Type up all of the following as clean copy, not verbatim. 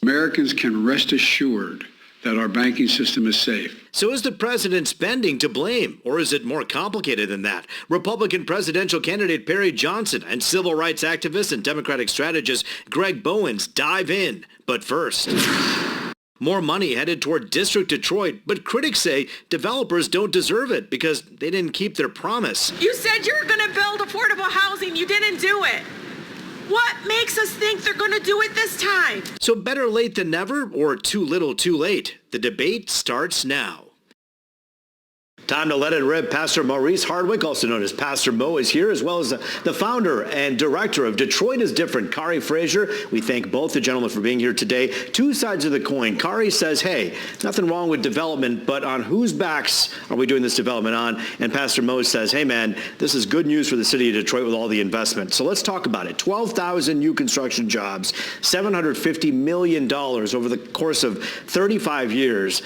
Americans can rest assured that our banking system is safe. So is the president's spending to blame, or is it more complicated than that? Republican presidential candidate Perry Johnson and civil rights activist and Democratic strategist Greg Bowens dive in. But first, more money headed toward District Detroit, but critics say developers don't deserve it because they didn't keep their promise. You said you were going to build affordable housing. You didn't do it. What makes us think they're going to do it this time? So better late than never, or too little too late? The debate starts now. Time to let it rip. Pastor Maurice Hardwick, also known as Pastor Mo, is here, as well as the founder and director of Detroit is Different, Khary Frazier. We thank both the gentlemen for being here today. Two sides of the coin. Khary says, hey, nothing wrong with development, but on whose backs are we doing this development on? And Pastor Mo says, hey, man, this is good news for the city of Detroit with all the investment. So let's talk about it. 12,000 new construction jobs, $750 million over the course of 35 years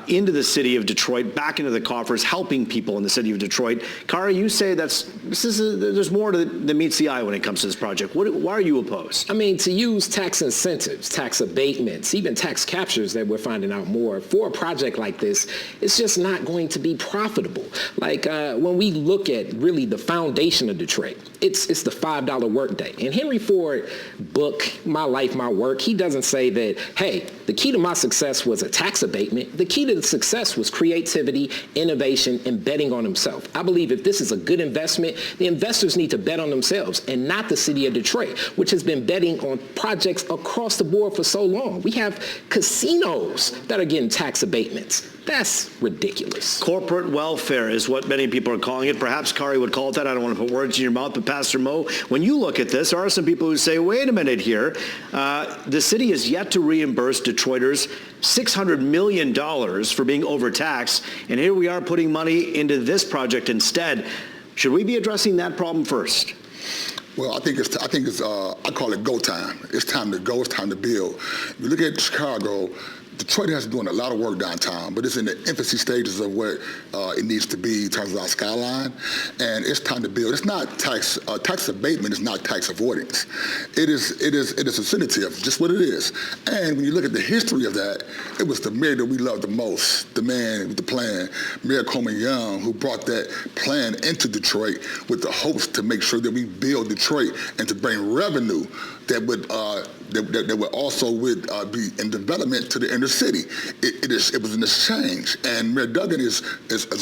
into the city of Detroit, back into the coffers, helping people in the city of Detroit. Khary, you say there's more than meets the eye when it comes to this project. Why are you opposed? I mean, to use tax incentives, tax abatements, even tax captures that we're finding out more for a project like this, it's just not going to be profitable. Like when we look at really the foundation of Detroit, it's the $5 workday. In Henry Ford book, My Life, My Work, he doesn't say that, hey, the key to my success was a tax abatement. The key to the success was creativity, innovation, and betting on himself. I believe if this is a good investment, the investors need to bet on themselves and not the city of Detroit, which has been betting on projects across the board for so long. We have casinos that are getting tax abatements. That's ridiculous. Corporate welfare is what many people are calling it. Perhaps Khary would call it that. I don't want to put words in your mouth, but Pastor Mo, when you look at this, there are some people who say, wait a minute here. The city is yet to reimburse Detroiters $600 million for being overtaxed, and here we are putting money into this project instead. Should we be addressing that problem first? Well, I call it go time. It's time to go. It's time to build. If you look at Chicago, Detroit has been doing a lot of work downtown, but it's in the infancy stages of what it needs to be in terms of our skyline, and it's time to build. It's not tax abatement is not tax avoidance. It is a sensitive, just what it is. And when you look at the history of that, it was the mayor that we loved the most, the man with the plan, Mayor Coleman Young, who brought that plan into Detroit with the hopes to make sure that we build Detroit and to bring revenue that would also be in development to the inner city. It was an exchange, and Mayor Duggan is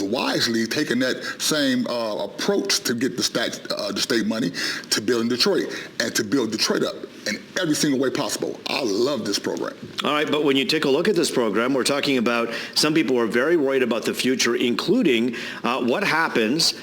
wisely taking that same approach to get the state money to build in Detroit and to build Detroit up in every single way possible. I love this program. All right, but when you take a look at this program, we're talking about some people are very worried about the future, including what happens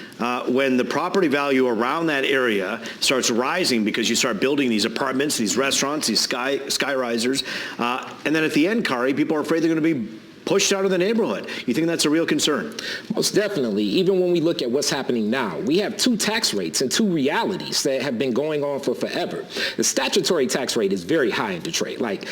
when the property value around that area starts rising because you start building these apartments, these restaurants, these sky risers, and then at the end, Khary, people are afraid they're going to be pushed out of the neighborhood. You think that's a real concern? Most definitely. Even when we look at what's happening now, we have two tax rates and two realities that have been going on for forever. The statutory tax rate is very high in Detroit, like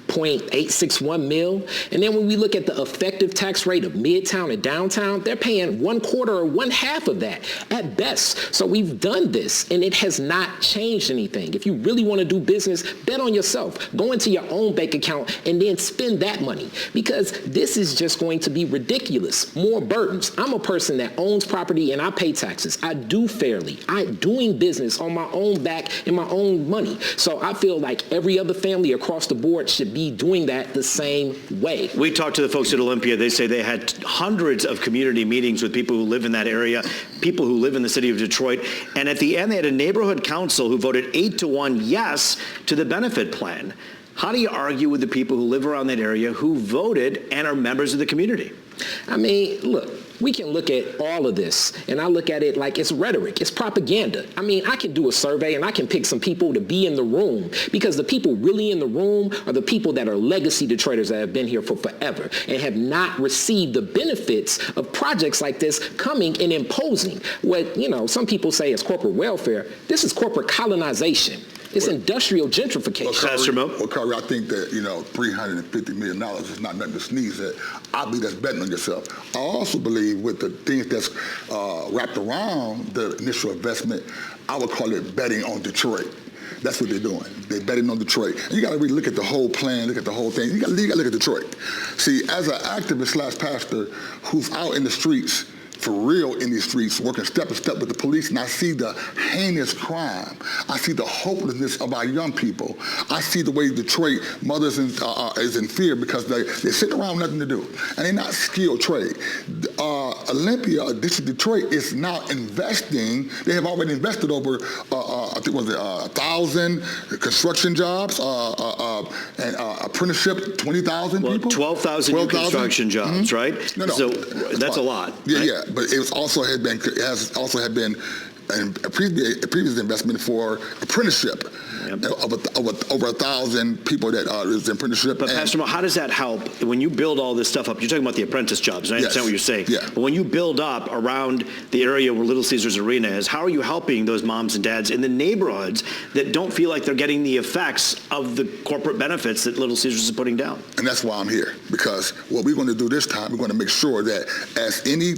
0.861 mil. And then when we look at the effective tax rate of Midtown and downtown, they're paying 1/4 or 1/2 of that at best. So we've done this and it has not changed anything. If you really want to do business, bet on yourself. Go into your own bank account and then spend that money, because this is just going to be ridiculous. More burdens. I'm a person that owns property and I pay taxes. I do fairly. I'm doing business on my own back and my own money. So I feel like every other family across the board should be doing that the same way. We talked to the folks at Olympia. They say they had hundreds of community meetings with people who live in that area, people who live in the city of Detroit. And at the end, they had a neighborhood council who voted 8-1 yes to the benefit plan. How do you argue with the people who live around that area who voted and are members of the community? I mean, look, we can look at all of this, and I look at it like it's rhetoric, it's propaganda. I mean, I can do a survey and I can pick some people to be in the room, because the people really in the room are the people that are legacy Detroiters that have been here for forever and have not received the benefits of projects like this coming and imposing what, some people say is corporate welfare. This is corporate colonization. It's industrial gentrification. Well, Khary, I think that, $350 million is not nothing to sneeze at. I believe that's betting on yourself. I also believe with the things that's wrapped around the initial investment, I would call it betting on Detroit. That's what they're doing. They're betting on Detroit. And you got to really look at the whole plan, look at the whole thing. You got to look at Detroit. See, as an activist / pastor who's out in the streets, for real in these streets, working step to step with the police, and I see the heinous crime. I see the hopelessness of our young people. I see the way Detroit mothers is in fear because they're sitting around with nothing to do, and they're not skilled trade. Olympia, District Detroit, is now investing. They have already invested over, I think, 1,000 construction jobs and apprenticeship, 20,000 people. 12,000 new construction jobs, right? No, so that's a lot. Yeah, right? yeah. But it was also had been a previous investment for apprenticeship. Yep. Over 1,000 people that is in apprenticeship. But Pastor Mo, how does that help when you build all this stuff up? You're talking about the apprentice jobs, and I understand what you're saying. Yeah. But when you build up around the area where Little Caesars Arena is, how are you helping those moms and dads in the neighborhoods that don't feel like they're getting the effects of the corporate benefits that Little Caesars is putting down? And that's why I'm here, because what we're going to do this time, we're going to make sure that as any,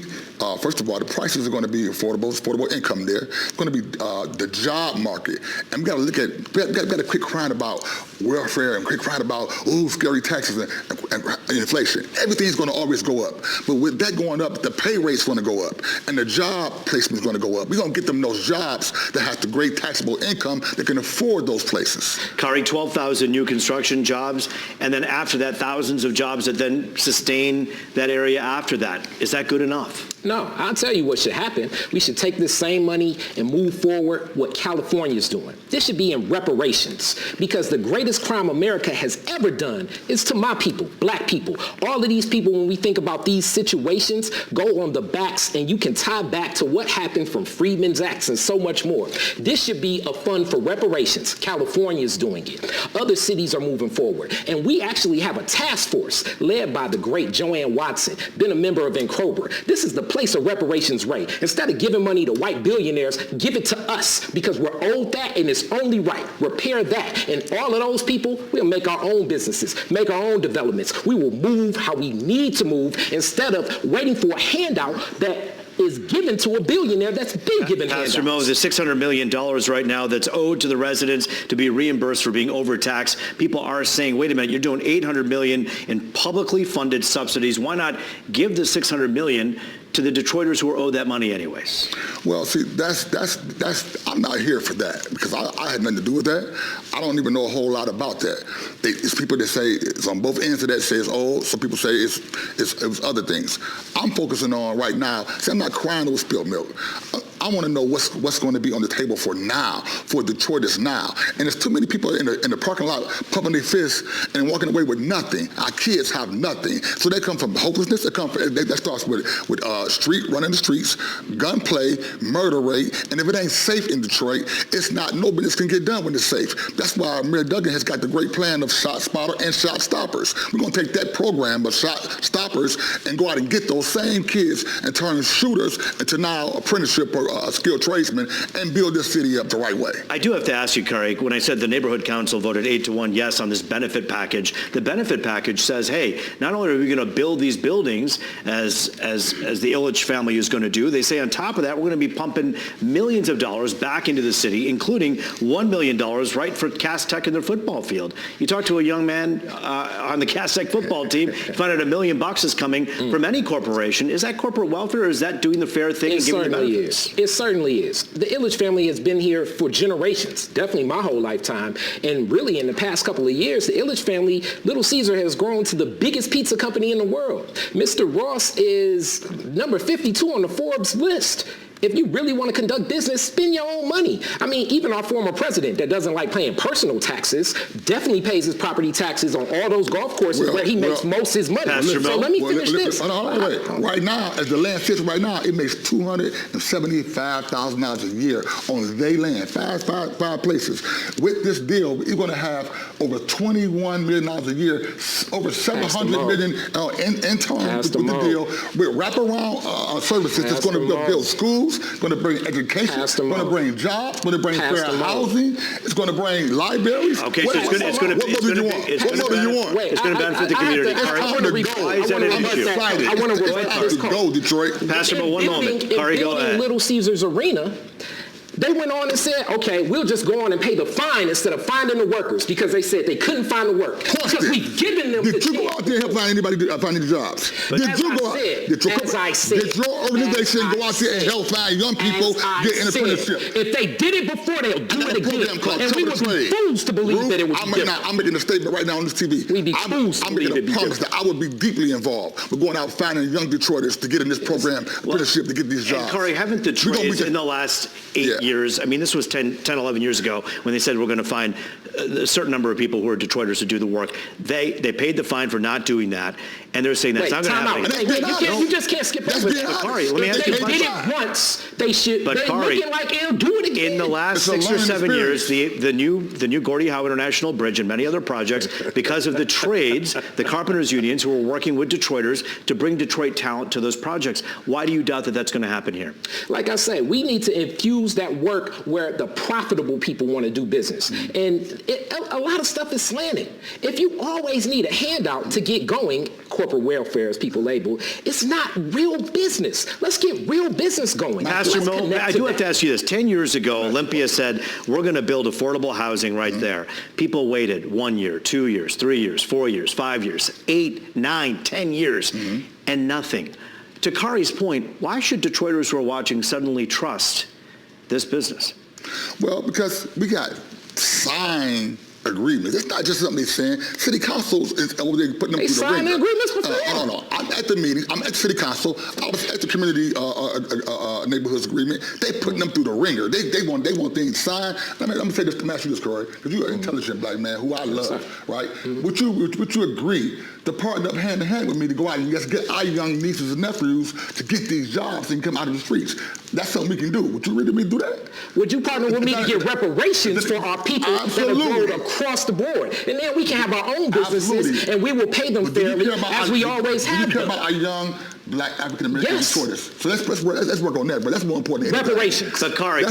first of all, the prices are going to be affordable income there. It's going to be the job market. And we got to look at, we got to quit crying about welfare and quit crying about, scary taxes and inflation. Everything's going to always go up. But with that going up, the pay rate's going to go up, and the job placement's going to go up. We're going to get them those jobs that have the great taxable income that can afford those places. Khary, 12,000 new construction jobs, and then after that, thousands of jobs that then sustain that area after that. Is that good enough? No, I'll tell you what should happen. We should take this same money and move forward what California's doing. This should be in reparations, because the greatest crime America has ever done is to my people, black people. All of these people, when we think about these situations, go on the backs, and you can tie back to what happened from Freedmen's Acts and so much more. This should be a fund for reparations. California's doing it. Other cities are moving forward. And we actually have a task force led by the great Joanne Watson, been a member of Encrober. This is the place of reparations rate. Instead of giving money to white billionaires, give it to us, because we're owed that, and it's only right. Repair that. And all of those people, we'll make our own businesses, make our own developments. We will move how we need to move instead of waiting for a handout that is given to a billionaire that's been given handouts. Pastor Mo, there's $600 million right now that's owed to the residents to be reimbursed for being overtaxed. People are saying, wait a minute, you're doing $800 million in publicly funded subsidies. Why not give the $600 million to the Detroiters who are owed that money anyways? Well, see, that's I'm not here for that, because I had nothing to do with that. I don't even know a whole lot about that. It's people that say it's on both ends of that, say it's old. Some people say it was other things. I'm focusing on right now. See, I'm not crying over spilled milk. I want to know what's going to be on the table for now, for Detroiters now. And there's too many people in the parking lot pumping their fists and walking away with nothing. Our kids have nothing. So they come from hopelessness. That starts with running the streets, gunplay, murder rate. And if it ain't safe in Detroit, it's not, no business can get done when it's safe. That's why Mayor Duggan has got the great plan of Shot Spotter and Shot Stoppers. We're going to take that program of Shot Stoppers and go out and get those same kids and turn shooters into now apprenticeship or skilled tradesmen and build this city up the right way. I do have to ask you, Khary, when I said the neighborhood council voted 8-1 yes on this benefit package, the benefit package says, hey, not only are we going to build these buildings as the Illich family is going to do, they say on top of that, we're going to be pumping millions of dollars back into the city, including $1 million right for Cass Tech and their football field. You talk to a young man on the Cass Tech football team, you find out $1 million is coming from any corporation. Is that corporate welfare, or is that doing the fair thing and giving the benefits? It certainly is. The Illich family has been here for generations, definitely my whole lifetime. And really in the past couple of years, the Illich family, Little Caesar, has grown to the biggest pizza company in the world. Mr. Ross is number 52 on the Forbes list. If you really want to conduct business, spend your own money. I mean, even our former president that doesn't like paying personal taxes definitely pays his property taxes on all those golf courses where he makes most his money. So let me finish this. Right now, as the land sits right now, it makes $275,000 a year on their land, five places. With this deal, you're going to have over $21 million a year, over $700 million in turn with the deal, with wraparound services that's going to build schools, going to bring education, going to bring jobs, going to bring fair housing, it's going to bring libraries. Okay, so it's going to benefit the community. Why is that an issue? I want to go, Detroit. Pastor, but one moment. Khary, go ahead. Little Caesars Arena They went on and said, okay, we'll just go on and pay the fine instead of finding the workers because they said they couldn't find the work. Because we've given them Did the you go chance. out there and help find anybody find any jobs? Did your organization go out there and help find young people get an apprenticeship? If they did it before, they'll do it again. And we would be fools to believe that it would be different. I'm making a statement right now on this TV. We'd be fools to believe it would be different. that I would be deeply involved. We're going out finding young Detroiters to get in this program, apprenticeship, to get these jobs. And Khary, haven't the trades in the last 8 years, I mean, this was 10, 11 years ago when they said we're going to find a certain number of people who are Detroiters to do the work. They paid the fine for not doing that, and they're saying that's not going to happen. You just can't skip over that. Khary, let me ask you a They did question. it once. They should. But They're Khary, looking like they'll do it again. in the last 6 or 7 years, the new Gordie Howe International Bridge and many other projects, because of the trades, the carpenters unions who are working with Detroiters to bring Detroit talent to those projects. Why do you doubt that that's going to happen here? Like I say, we need to infuse that work where the profitable people want to do business. And a lot of stuff is slanted. If you always need a handout to get going, corporate welfare, as people label, it's not real business. Let's get real business going. Pastor Mo, I do have to ask you this. 10 years ago, Olympia said, we're going to build affordable housing right there. People waited 1 year, 2 years, 3 years, 4 years, 5 years, 8, 9, 10 years, and nothing. To Khary's point, why should Detroiters who are watching suddenly trust this business? Well, because we got signed agreements. It's not just something they're saying. City councils is over there putting them They through the ringer. signed the agreements before. No. I'm at the meeting. I'm at City Council. I was at the community neighborhoods agreement. They putting them through the ringer. They want things signed. I'm gonna say this to ask you this, Khary, because you're an intelligent black man who I love, right? Would you agree to partner up hand in hand with me to go out and just get our young nieces and nephews to get these jobs and come out of the streets? That's something we can do. Would you really do that? Would you partner with me to get reparations for our people that are growing across the board? And then we can have our own businesses and we will pay them fairly as we always have. Do you care about our young black African American Detroiters? So let's work on that, but that's more important. Reparations. So Khary,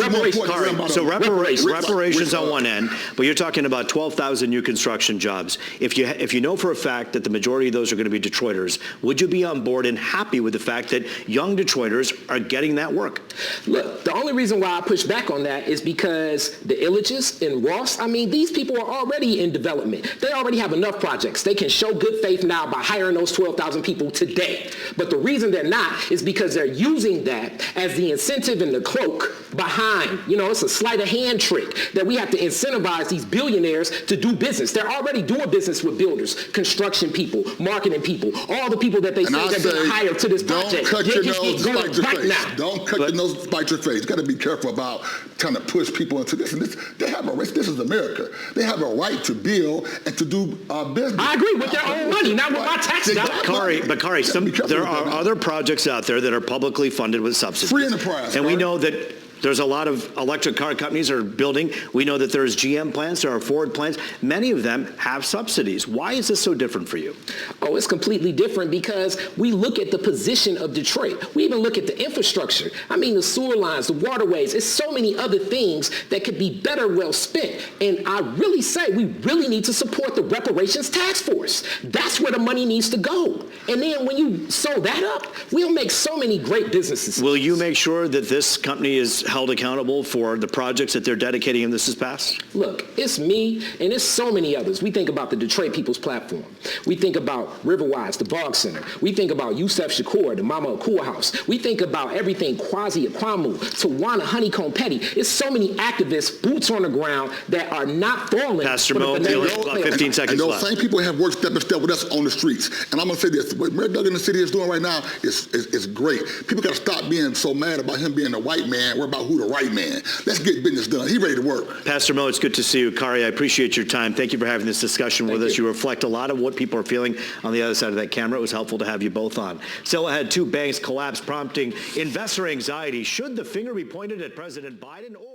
reparations on one end, but you're talking about 12,000 new construction jobs. If you know for a fact that the majority of those are going to be Detroiters, would you be on board and happy with the fact that young Detroiters are getting that work? Look, the only reason why I push back on that is because the Illiches and Ross, I mean, these people are already in development. They already have enough projects. They can show good faith now by hiring those 12,000 people today. But the reason they're not is because they're using that as the incentive and the cloak behind. You know, it's a sleight of hand trick that we have to incentivize these billionaires to do business. They're already doing business with builders, construction people, marketing people, all the people that they say they're going to hire to this project. Don't cut your nose, spite your face. Don't cut your nose, spite your face. You got to be careful about trying to push people into this. And this, they have a right. This is America. They have a right to build and to do business. I agree, with their own money, not with my tax dollars. Khary, there are other projects out there that are publicly funded with subsidies. Free enterprise. And we know that there's a lot of electric car companies that are building. We know that there's GM plants, there are Ford plants. Many of them have subsidies. Why is this so different for you? Oh, it's completely different because we look at the position of Detroit. We even look at the infrastructure. I mean, the sewer lines, the waterways. It's so many other things that could be better well spent. And I really say we really need to support the reparations task force. That's where the money needs to go. And then when you sew that up, we'll make so many great businesses. Will you make sure that this company is held accountable for the projects that they're dedicating and this is passed? Look, it's me and it's so many others. We think about the Detroit People's Platform. We think about Riverwise, the Bog Center. We think about Yusef Shakur, the Mama Akua House. We think about everything Kwasi Akwamu, Tawana Honeycomb Petty. It's so many activists, boots on the ground that are not falling. Pastor Mo, about 15 seconds left. And those left. same people have worked step by step with us on the streets. And I'm going to say this, what Mayor Duggan in the city is doing right now is great. People got to stop being so mad about him being a white man. We're about who the right man. Let's get business done. He ready to work. Pastor Mo, it's good to see you. Khary, I appreciate your time. Thank you for having this discussion with us. You reflect a lot of what people are feeling on the other side of that camera. It was helpful to have you both on. Still ahead, 2 banks collapse, prompting investor anxiety. Should the finger be pointed at President Biden or